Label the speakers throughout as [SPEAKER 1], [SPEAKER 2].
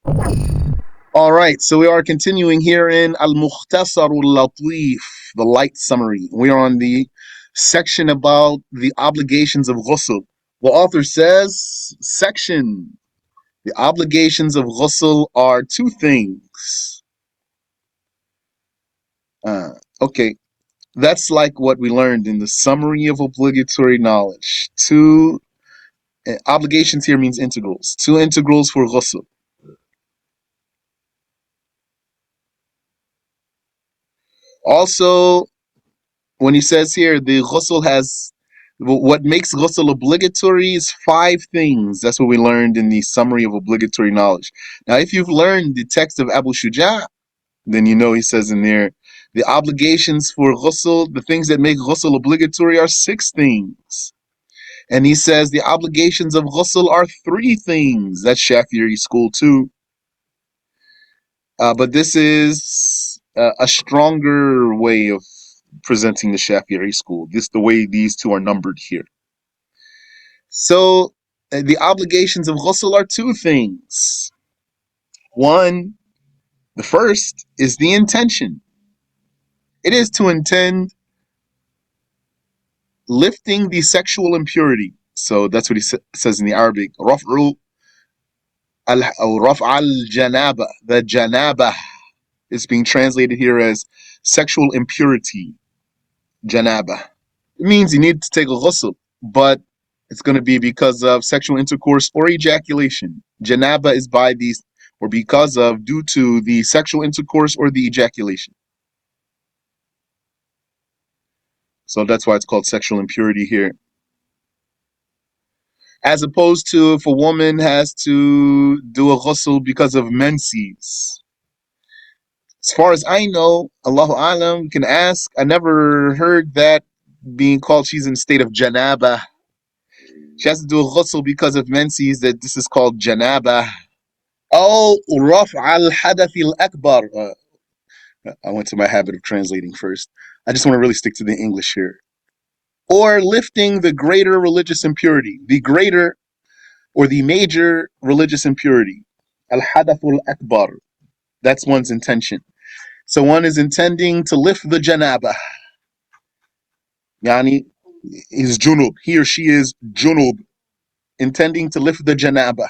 [SPEAKER 1] All right, so we are continuing here in Al-Mukhtasar Al-Lateef, the light summary. We are on the section about the obligations of ghusl. The author says, section, the obligations of ghusl are two things. Uh, okay, that's like what we learned in the summary of obligatory knowledge. Two obligations here means integrals. Two integrals for ghusl. Also, when he says here the ghusl has what makes ghusl obligatory is five things. That's what we learned in the summary of obligatory knowledge. Now, if you've learned the text of Abu Shuja, then you know he says in there the obligations for ghusl, the things that make ghusl obligatory are six things. And he says the obligations of ghusl are three things. That's Shafi'i school too. But this is a stronger way of presenting the Shafi'i school. This is the way these two are numbered here. So the obligations of ghusl are two things. One, the first is the intention. It is to intend lifting the sexual impurity. So that's what he says in the Arabic. Raf'u al-janaba. The janaba is being translated here as sexual impurity. Janaba. It means you need to take a ghusl, but it's going to be because of sexual intercourse or ejaculation. Janaba is by these, or because of, due to the sexual intercourse or the ejaculation. So that's why it's called sexual impurity here. As opposed to if a woman has to do a ghusl because of menses. As far as I know, Allahu Alam, you can ask. I never heard that being called she's in a state of janaba. She has to do a ghusl because of menses, that this is called janaba. Oh, raf al-hadath al-akbar. I went to my habit of translating first. I just want to really stick to the English here. Or lifting the greater religious impurity. The greater or the major religious impurity. Al-hadath al-akbar. That's one's intention. So one is intending to lift the janaba. Yani, is junub. He or she is junub. Intending to lift the janaba.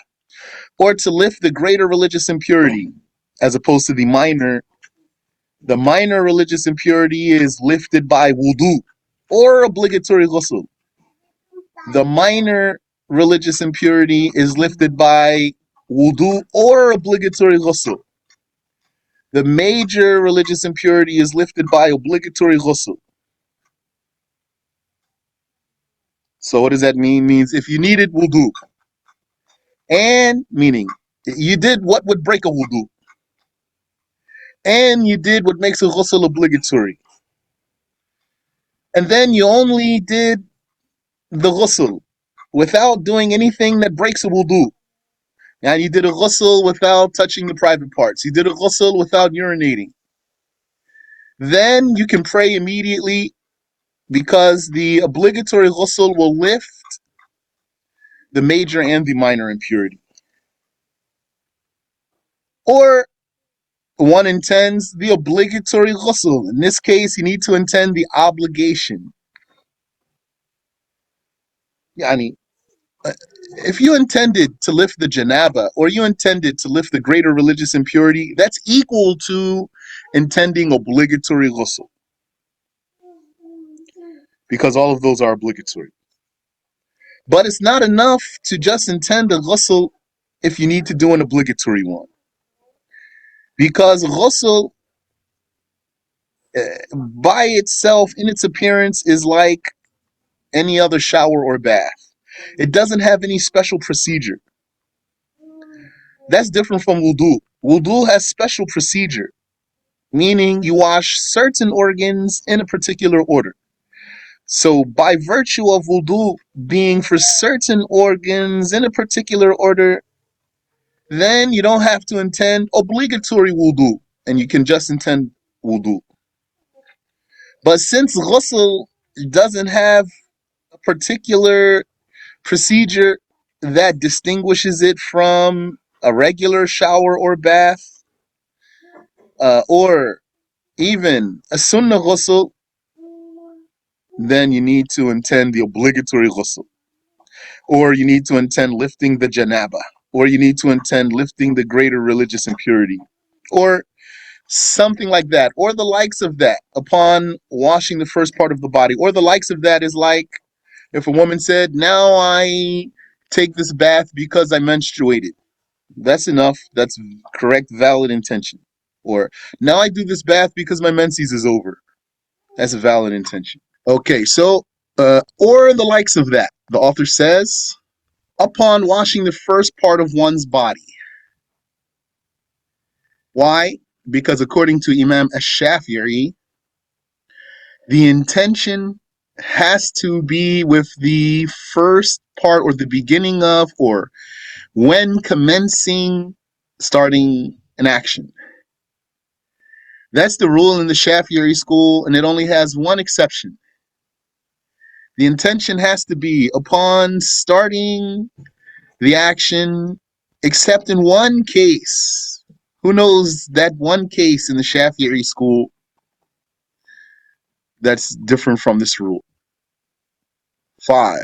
[SPEAKER 1] Or to lift the greater religious impurity, as opposed to the minor. The minor religious impurity is lifted by wudu or obligatory ghusl. The minor religious impurity is lifted by wudu or obligatory ghusl. The major religious impurity is lifted by obligatory ghusl. So what does that mean? It means if you needed wudu, and meaning you did what would break a wudu, and you did what makes a ghusl obligatory, and then you only did the ghusl without doing anything that breaks a wudu. Now you did a ghusl without touching the private parts. You did a ghusl without urinating. Then you can pray immediately because the obligatory ghusl will lift the major and the minor impurity. Or one intends the obligatory ghusl. In this case, you need to intend the obligation. Yani, if you intended to lift the janaba or you intended to lift the greater religious impurity, that's equal to intending obligatory ghusl, because all of those are obligatory. But it's not enough to just intend a ghusl if you need to do an obligatory one, because ghusl by itself in its appearance is like any other shower or bath. It doesn't have any special procedure. That's different from wudu. Wudu has special procedure, meaning you wash certain organs in a particular order. So by virtue of wudu being for certain organs in a particular order, then you don't have to intend obligatory wudu, and you can just intend wudu. But since ghusl doesn't have a particular procedure that distinguishes it from a regular shower or bath, or even a sunnah ghusl, then you need to intend the obligatory ghusl. Or you need to intend lifting the janaba. Or you need to intend lifting the greater religious impurity. Or something like that. Or the likes of that upon washing the first part of the body. Or the likes of that is like if a woman said, now I take this bath because I menstruated. That's enough. That's correct, valid intention. Or now I do this bath because my menses is over. That's a valid intention. Okay, so, or the likes of that. The author says, upon washing the first part of one's body. Why? Because according to Imam Ash-Shafi'i, the intention has to be with the first part or the beginning of or when commencing, starting an action. That's the rule in the Shafi'i school, and it only has one exception. The intention has to be upon starting the action, except in one case. Who knows that one case in the Shafi'i school that's different from this rule? 5,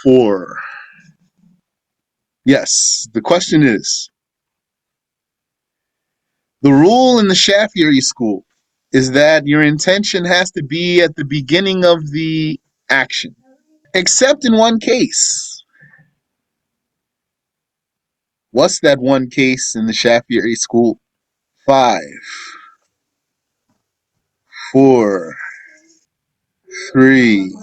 [SPEAKER 1] 4. Yes, the question is, the rule in the Shafi'i school is that your intention has to be at the beginning of the action, except in one case. What's that one case in the Shafi'i school? 5, 4, 3,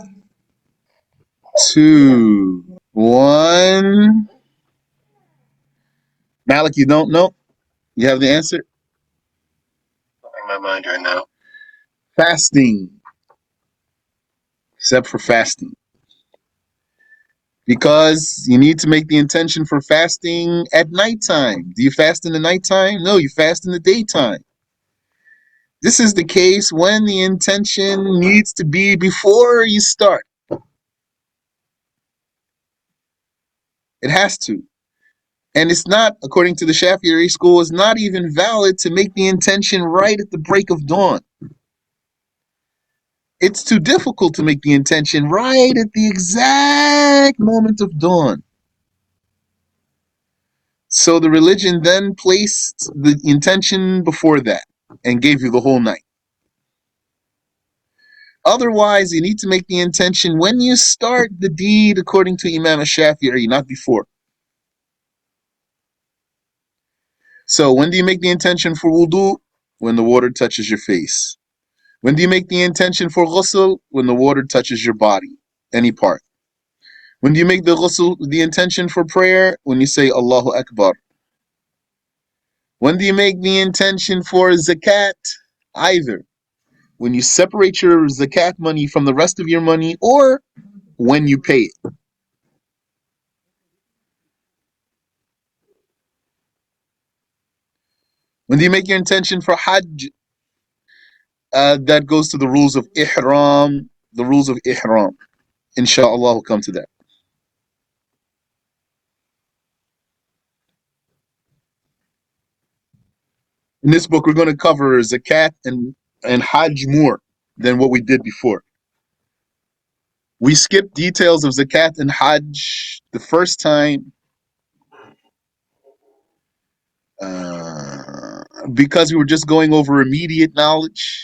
[SPEAKER 1] 2, 1. Malik, you don't know? You have the answer? In my mind right now. Fasting. Except for fasting. Because you need to make the intention for fasting at nighttime. Do you fast in the nighttime? No, you fast in the daytime. This is the case when the intention needs to be before you start. It has to. And it's not, according to the Shafi'i school, it's not even valid to make the intention right at the break of dawn. It's too difficult to make the intention right at the exact moment of dawn. So the religion then placed the intention before that and gave you the whole night. Otherwise, you need to make the intention when you start the deed according to Imam Shafi'i, not before. So when do you make the intention for wudu? When the water touches your face. When do you make the intention for ghusl? When the water touches your body, any part. When do you make the ghusl, the intention for prayer? When you say Allahu Akbar. When do you make the intention for zakat? Either when you separate your zakat money from the rest of your money or when you pay it. When do you make your intention for hajj? That goes to the rules of ihram. The rules of ihram. Inshallah, we'll come to that. In this book, we're going to cover zakat and hajj more than what we did before. We skipped details of zakat and hajj the first time because we were just going over immediate knowledge.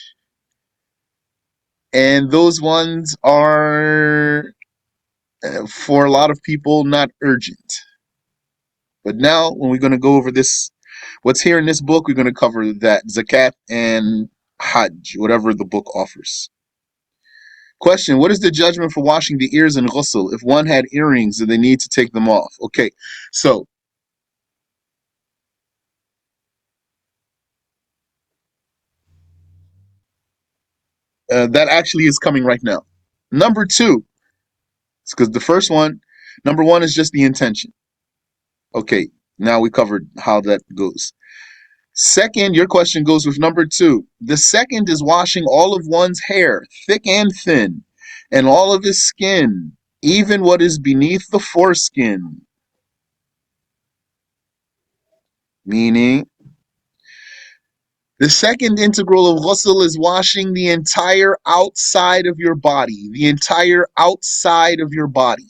[SPEAKER 1] And those ones are, for a lot of people, not urgent. But now, when we're going to go over this, what's here in this book, we're going to cover that zakat and hajj, whatever the book offers. Question: what is the judgment for washing the ears in ghusl? If one had earrings, do they need to take them off? Okay, so that actually is coming right now. Number 2, because the first one, number 1 is just the intention. Okay, now we covered how that goes. Second, your question goes with number 2. The second is washing all of one's hair, thick and thin, and all of his skin, even what is beneath the foreskin. Meaning, the second integral of ghusl is washing the entire outside of your body. The entire outside of your body.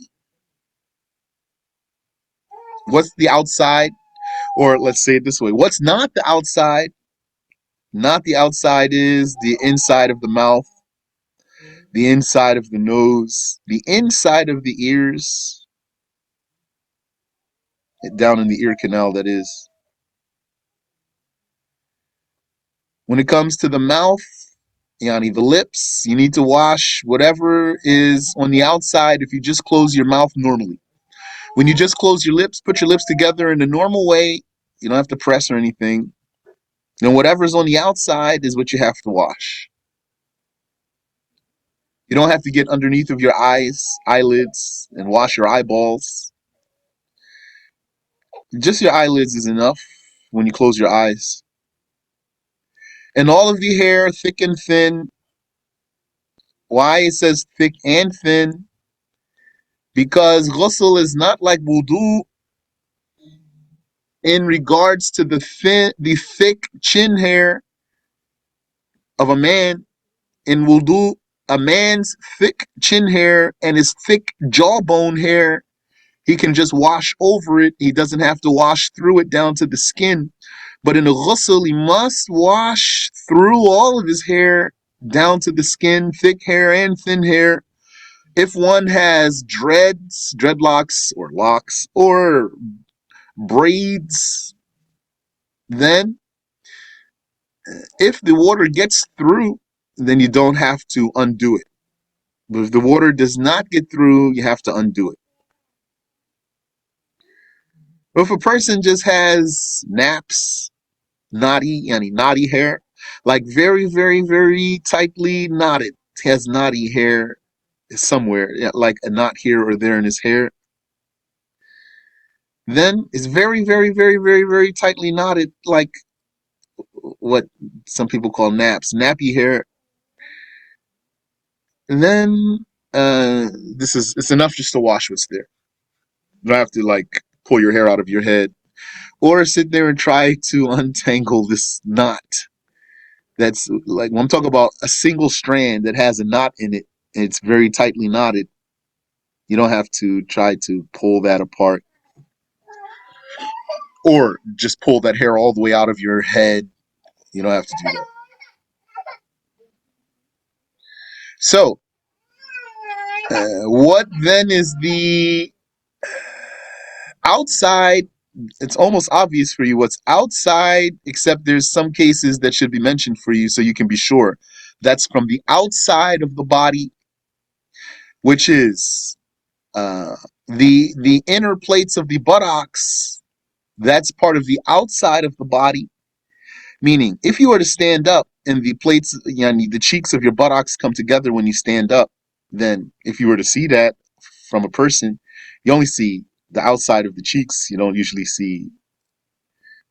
[SPEAKER 1] What's the outside? Or let's say it this way. What's not the outside? Not the outside is the inside of the mouth, the inside of the nose, the inside of the ears, down in the ear canal, that is. When it comes to the mouth, yani the lips, you need to wash whatever is on the outside if you just close your mouth normally. When you just close your lips, put your lips together in a normal way, you don't have to press or anything. And whatever's on the outside is what you have to wash. You don't have to get underneath of your eyes, eyelids, and wash your eyeballs. Just your eyelids is enough when you close your eyes. And all of the hair, thick and thin. Why it says thick and thin? Because ghusl is not like wudu in regards to the thick chin hair of a man. In wudu, a man's thick chin hair and his thick jawbone hair, he can just wash over it. He doesn't have to wash through it down to the skin. But in a ghusl, he must wash through all of his hair down to the skin, thick hair and thin hair. If one has dreadlocks or locks or braids, then if the water gets through, then you don't have to undo it. But if the water does not get through, you have to undo it. But if a person just has naps, knotty hair, like very, very, very tightly knotted, has knotty hair somewhere, like a knot here or there in his hair, then it's very, very, very, very, very tightly knotted, like what some people call nappy hair. And then it's enough just to wash what's there. You don't have to like pull your hair out of your head or sit there and try to untangle this knot. That's like when I'm talking about a single strand that has a knot in it and it's very tightly knotted. You don't have to try to pull that apart or just pull that hair all the way out of your head. You don't have to do that. So, what then is the outside? It's almost obvious for you what's outside, except there's some cases that should be mentioned for you so you can be sure. That's from the outside of the body, which is the inner plates of the buttocks. That's part of the outside of the body. Meaning, if you were to stand up and the plates, the cheeks of your buttocks come together when you stand up, then if you were to see that from a person, you only see the outside of the cheeks. You don't usually see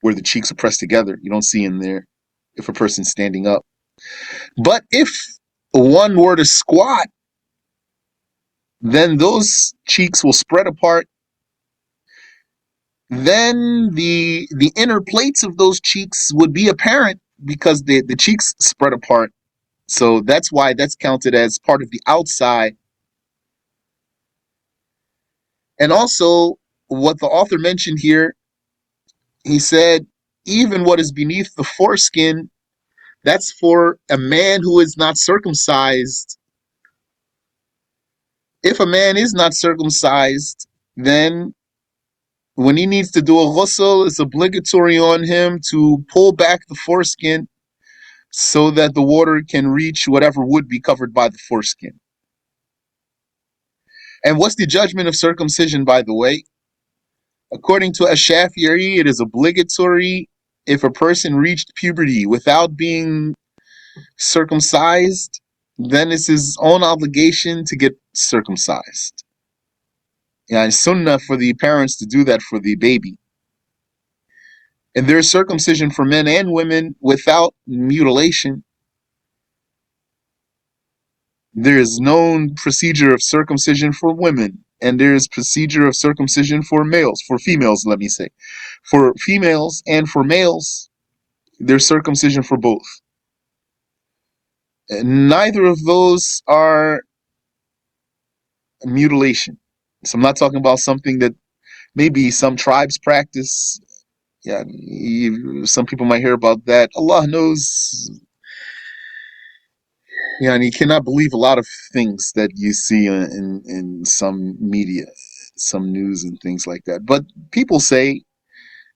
[SPEAKER 1] where the cheeks are pressed together. You don't see in there if a person's standing up. But if one were to squat, then those cheeks will spread apart. Then the inner plates of those cheeks would be apparent because the cheeks spread apart. So that's why that's counted as part of the outside. And also, what the author mentioned here, he said, even what is beneath the foreskin, that's for a man who is not circumcised. If a man is not circumcised, then when he needs to do a ghusl, it's obligatory on him to pull back the foreskin so that the water can reach whatever would be covered by the foreskin. And what's the judgment of circumcision, by the way? According to Ash-Shafi'i, it is obligatory if a person reached puberty without being circumcised, then it's his own obligation to get circumcised. Yeah, it's sunnah for the parents to do that for the baby. And there's circumcision for men and women without mutilation. There is no procedure of circumcision for women. and there's procedure of circumcision for males, for females, let me say. For females and for males, there's circumcision for both. And neither of those are mutilation. So I'm not talking about something that maybe some tribes practice. Yeah, some people might hear about that. Allah knows. Yeah, and you cannot believe a lot of things that you see in some media, some news and things like that. But people say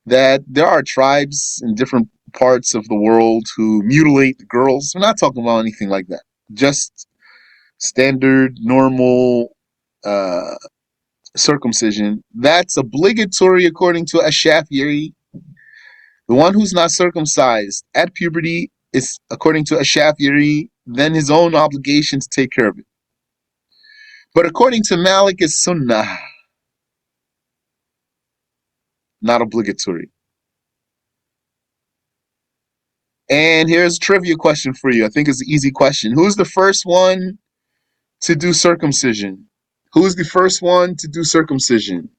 [SPEAKER 1] that there are tribes in different parts of the world who mutilate the girls. We're not talking about anything like that. Just standard, normal uh, circumcision. That's obligatory according to Ash-Shafi'i. The one who's not circumcised at puberty is, according to Ash-Shafi'i, then his own obligation to take care of it. But according to Malik, it's sunnah, not obligatory. And here's a trivia question for you. I think it's an easy question. Who's the first one to do circumcision? Who's the first one to do circumcision?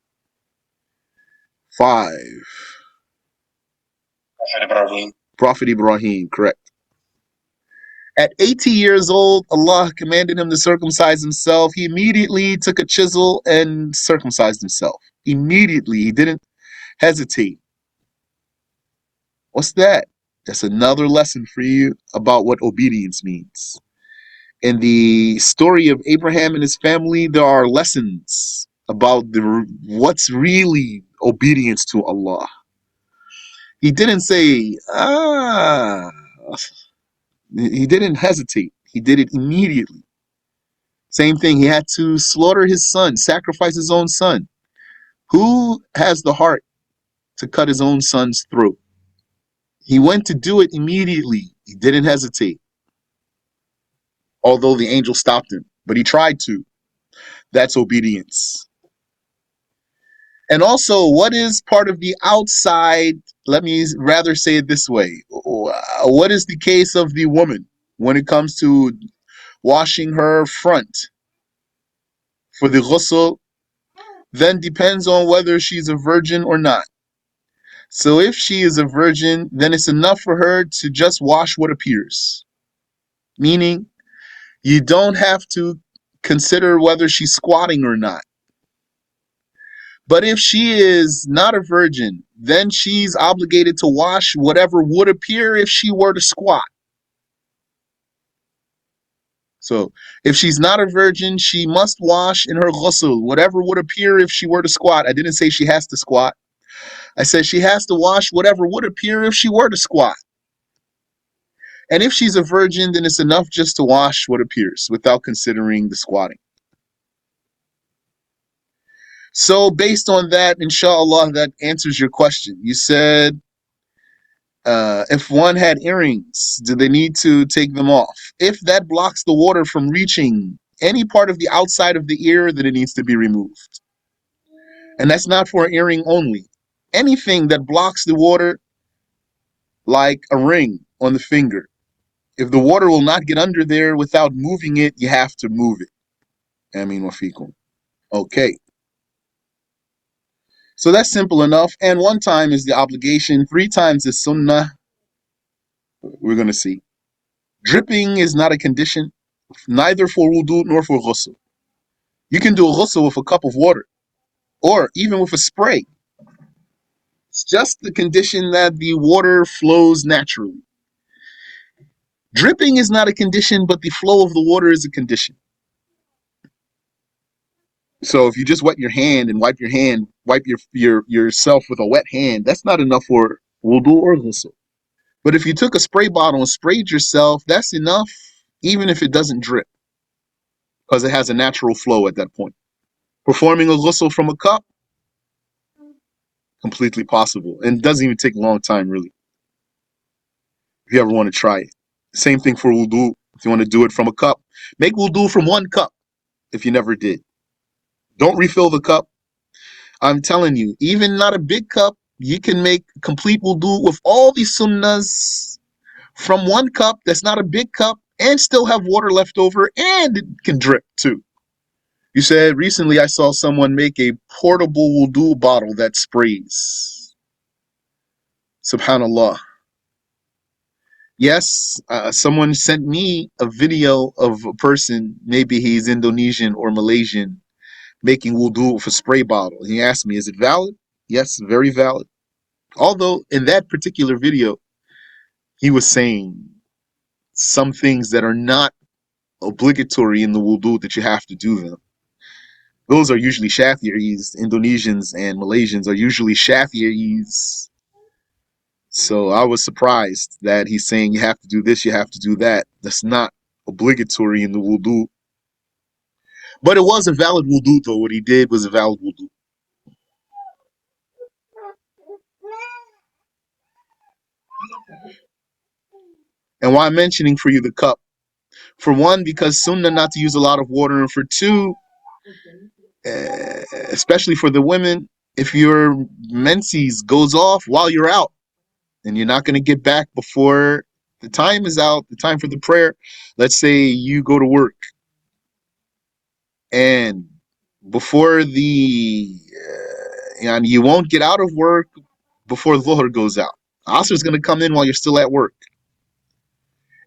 [SPEAKER 1] 5. Prophet Ibrahim, correct. At 80 years old, Allah commanded him to circumcise himself. He immediately took a chisel and circumcised himself. Immediately. He didn't hesitate. What's that? That's another lesson for you about what obedience means. In the story of Abraham and his family, there are lessons about what's really obedience to Allah. He didn't say, he didn't hesitate. He did it immediately. Same thing, he had to slaughter his son, sacrifice his own son. Who has the heart to cut his own son's throat? He went to do it immediately. He didn't hesitate. Although the angel stopped him, but he tried to. That's obedience. And also, what is part of the outside? Let me rather say it this way. What is the case of the woman when it comes to washing her front for the ghusl? Then depends on whether she's a virgin or not. So if she is a virgin, then it's enough for her to just wash what appears. Meaning, you don't have to consider whether she's squatting or not. But if she is not a virgin, then she's obligated to wash whatever would appear if she were to squat. So if she's not a virgin, she must wash in her ghusl whatever would appear if she were to squat. I didn't say she has to squat. I said she has to wash whatever would appear if she were to squat. And if she's a virgin, then it's enough just to wash what appears without considering the squatting. So based on that, inshallah, that answers your question. You said, if one had earrings, do they need to take them off? If that blocks the water from reaching any part of the outside of the ear, then it needs to be removed. And that's not for an earring only. Anything that blocks the water, like a ring on the finger, if the water will not get under there without moving it, you have to move it. Ameen wa fikum. Okay. So that's simple enough. And 1 time is the obligation, 3 times is sunnah. We're going to see. Dripping is not a condition, neither for wudu nor for ghusl. You can do a ghusl with a cup of water, or even with a spray. It's just the condition that the water flows naturally. Dripping is not a condition, but the flow of the water is a condition. So if you just wet your hand and wipe yourself with a wet hand, that's not enough for wudu or ghusl. But if you took a spray bottle and sprayed yourself, that's enough, even if it doesn't drip, because it has a natural flow at that point. Performing a ghusl from a cup, completely possible, and it doesn't even take a long time, really, if you ever want to try it. Same thing for wudu. If you want to do it from a cup, make wudu from 1 cup if you never did. Don't refill the cup. I'm telling you, even not a big cup, you can make complete wudu with all these sunnahs from 1 cup that's not a big cup and still have water left over, and it can drip too. You said recently I saw someone make a portable wudu bottle that sprays. Subhanallah. Yes, someone sent me a video of a person, maybe he's Indonesian or Malaysian, making wudu with a spray bottle. He asked me, is it valid? Yes, very valid. Although in that particular video, he was saying some things that are not obligatory in the wudu that you have to do them. Those are usually Shafi'is. Indonesians and Malaysians are usually Shafi'is. So I was surprised that he's saying you have to do this, you have to do that. That's not obligatory in the wudu. But it was a valid wudu, though. What he did was a valid wudu. And why I'm mentioning for you the cup? For one, because sunnah not to use a lot of water, and for two, especially for the women, if your menses goes off while you're out, and you're not going to get back before the time is out, the time for the prayer. Let's say you go to work, and before and you won't get out of work before Dhuhr goes out. Asr is going to come in while you're still at work,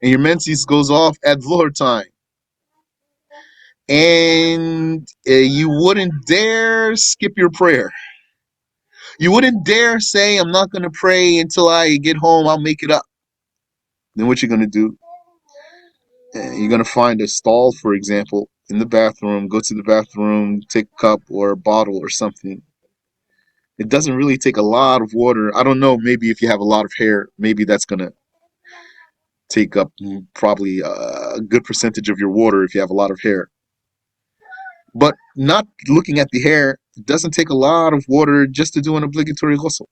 [SPEAKER 1] and your menses goes off at Dhuhr time, and you wouldn't dare skip your prayer. You wouldn't dare say, I'm not going to pray until I get home, I'll make it up. Then what you're going to do? You're going to find a stall, for example, in the bathroom, go to the bathroom, take a cup or a bottle or something. It doesn't really take a lot of water. I don't know, maybe if you have a lot of hair, maybe that's going to take up probably a good percentage of your water if you have a lot of hair. But not looking at the hair, it doesn't take a lot of water just to do an obligatory ghusl.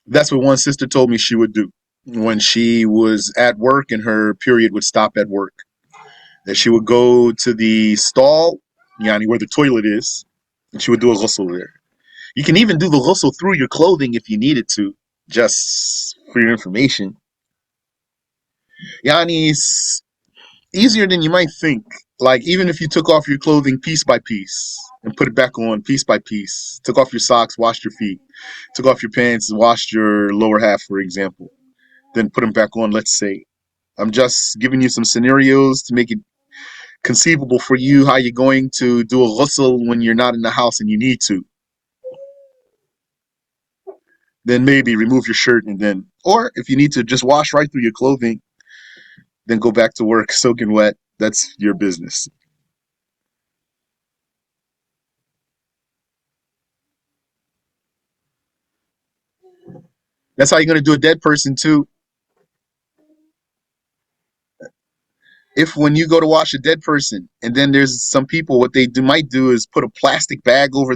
[SPEAKER 1] That's what one sister told me she would do when she was at work and her period would stop at work. That she would go to the stall, yani where the toilet is, and she would do a ghusl there. You can even do the ghusl through your clothing if you needed to, just for your information. Yani, it's easier than you might think. Like, even if you took off your clothing piece by piece and put it back on piece by piece, took off your socks, washed your feet, took off your pants, washed your lower half, for example, then put them back on, let's say. I'm just giving you some scenarios to make it conceivable for you how you're going to do a ghusl when you're not in the house and you need to. Then maybe remove your shirt and then, or if you need to just wash right through your clothing, then go back to work soaking wet. That's your business. That's how you're going to do a dead person too. If when you go to wash a dead person, and then there's some people, what they might do is put a plastic bag over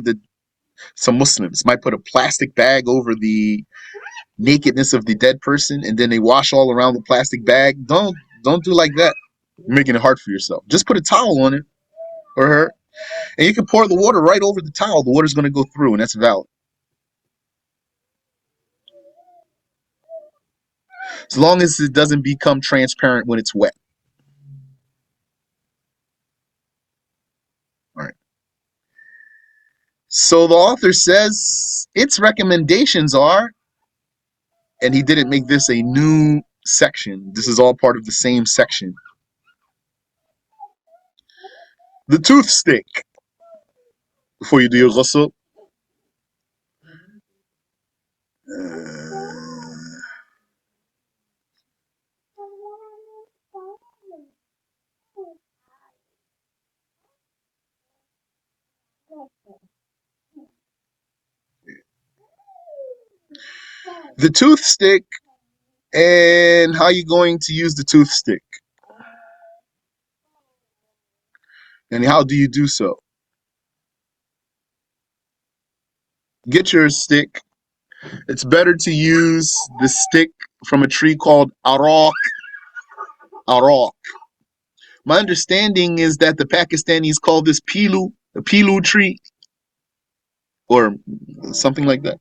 [SPEAKER 1] some Muslims might put a plastic bag over the nakedness of the dead person, and then they wash all around the plastic bag. Don't do like that. You're making it hard for yourself. Just put a towel on it or her, and you can pour the water right over the towel. The water's going to go through, and that's valid. As long as it doesn't become transparent when it's wet. All right. So the author says its recommendations are, and he didn't make this a new section. This is all part of the same section. The tooth stick before you do your ghusl. The tooth stick and how you're going to use the tooth stick. And how do you do so? Get your stick. It's better to use the stick from a tree called arak. Arak. My understanding is that the Pakistanis call this pilu, the pilu tree, or something like that.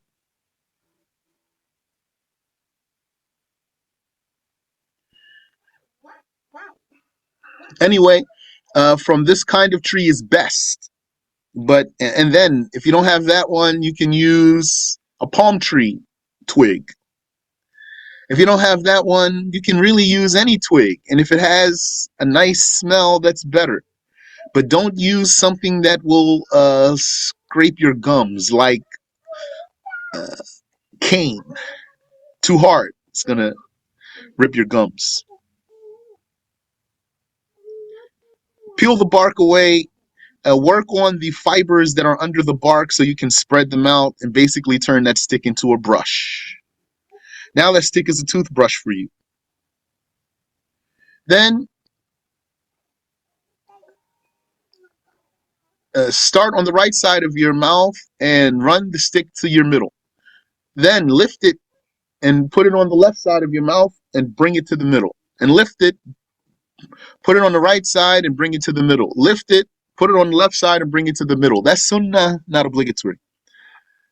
[SPEAKER 1] Anyway, from this kind of tree is best. But and then if you don't have that one, you can use a palm tree twig. If you don't have that one, you can really use any twig. And if it has a nice smell, that's better. But don't use something that will scrape your gums, like cane. Too hard. It's going to rip your gums. Peel the bark away. Work on the fibers that are under the bark so you can spread them out and basically turn that stick into a brush. Now that stick is a toothbrush for you. Then start on the right side of your mouth and run the stick to your middle. Then lift it and put it on the left side of your mouth and bring it to the middle. And lift it, put it on the right side and bring it to the middle. Lift it, put it on the left side and bring it to the middle. That's sunnah, not obligatory.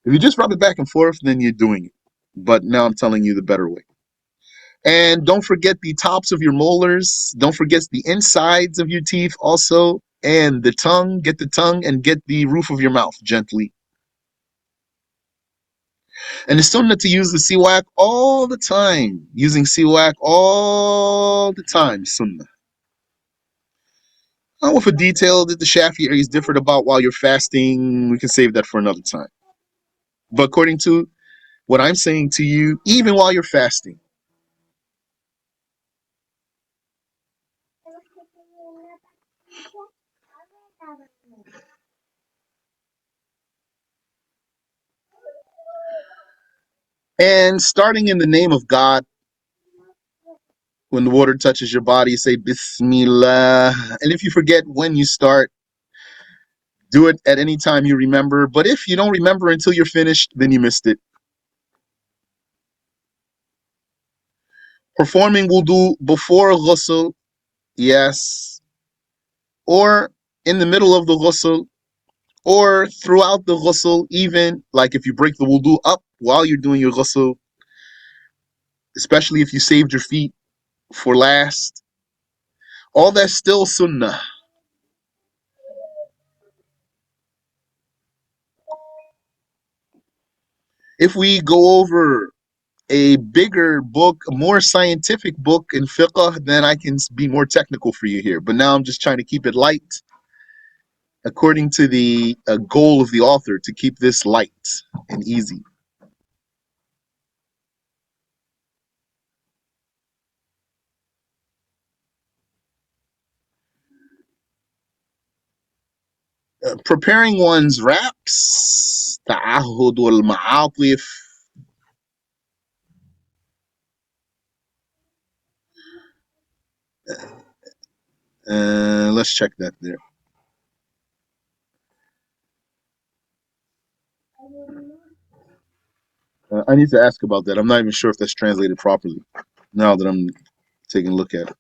[SPEAKER 1] If you just rub it back and forth, then you're doing it. But now I'm telling you the better way. And don't forget the tops of your molars. Don't forget the insides of your teeth also. And the tongue. Get the tongue and get the roof of your mouth gently. And it's sunnah to use the siwak all the time. Using siwak all the time. Sunnah. Now, with a detail that the Shafi'i is different about while you're fasting, we can save that for another time. But according to what I'm saying to you, even while you're fasting, and starting in the name of God, when the water touches your body, say Bismillah. And if you forget when you start, do it at any time you remember. But if you don't remember until you're finished, then you missed it. Performing wudu before ghusl, yes. Or in the middle of the ghusl, or throughout the ghusl, even like if you break the wudu up while you're doing your ghusl, especially if you saved your feet for last, all that's still sunnah. If we go over a bigger book, a more scientific book in fiqh, then I can be more technical for you here. But now I'm just trying to keep it light according to the goal of the author, to keep this light and easy. Preparing one's wraps, ta'ahud al-ma'atif. Let's check that there. I need to ask about that. I'm not even sure if that's translated properly now that I'm taking a look at it.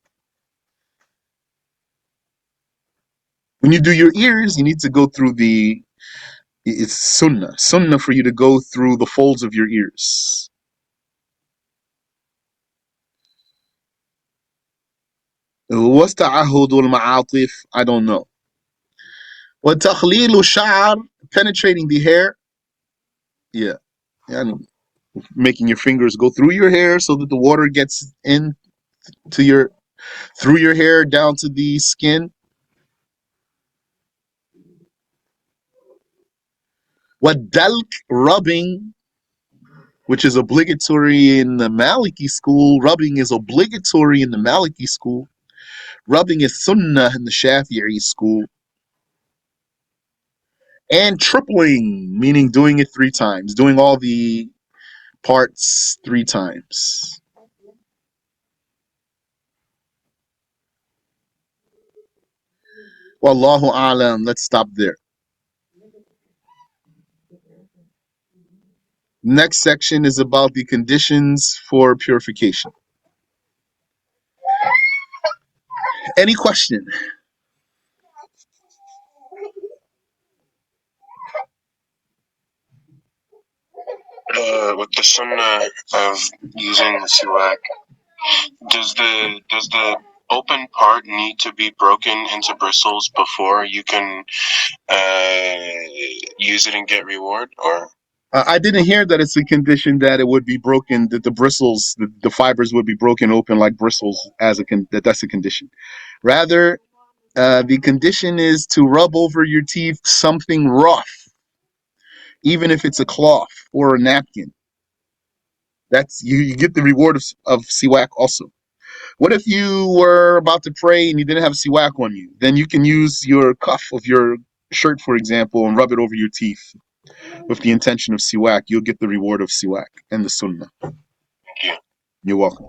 [SPEAKER 1] When you do your ears, you need to go through the, it's sunnah for you to go through the folds of your ears. What's ta'ahud al-ma'atif? I don't know. What takhlilu sha'r, penetrating the hair. Yeah. Yani making your fingers go through your hair so that the water gets in to your, through your hair down to the skin. What dalk, rubbing, which is obligatory in the Maliki school. Rubbing is obligatory in the Maliki school. Rubbing is sunnah in the Shafi'i school. And tripling, meaning doing it 3 times, doing all the parts 3 times. Wallahu a'lam. Let's stop there. Next section is about the conditions for purification. Any question?
[SPEAKER 2] With the sunnah of using the siwak, does the open part need to be broken into bristles before you can use it and get reward, or?
[SPEAKER 1] I didn't hear that it's a condition that it would be broken, that the bristles, the fibers would be broken open like bristles as that's a condition. Rather, the condition is to rub over your teeth something rough, even if it's a cloth or a napkin. That's you get the reward of siwak also. What if you were about to pray and you didn't have siwak on you? Then you can use your cuff of your shirt, for example, and rub it over your teeth with the intention of siwak. You'll get the reward of siwak and the sunnah.
[SPEAKER 2] Thank you.
[SPEAKER 1] You're welcome.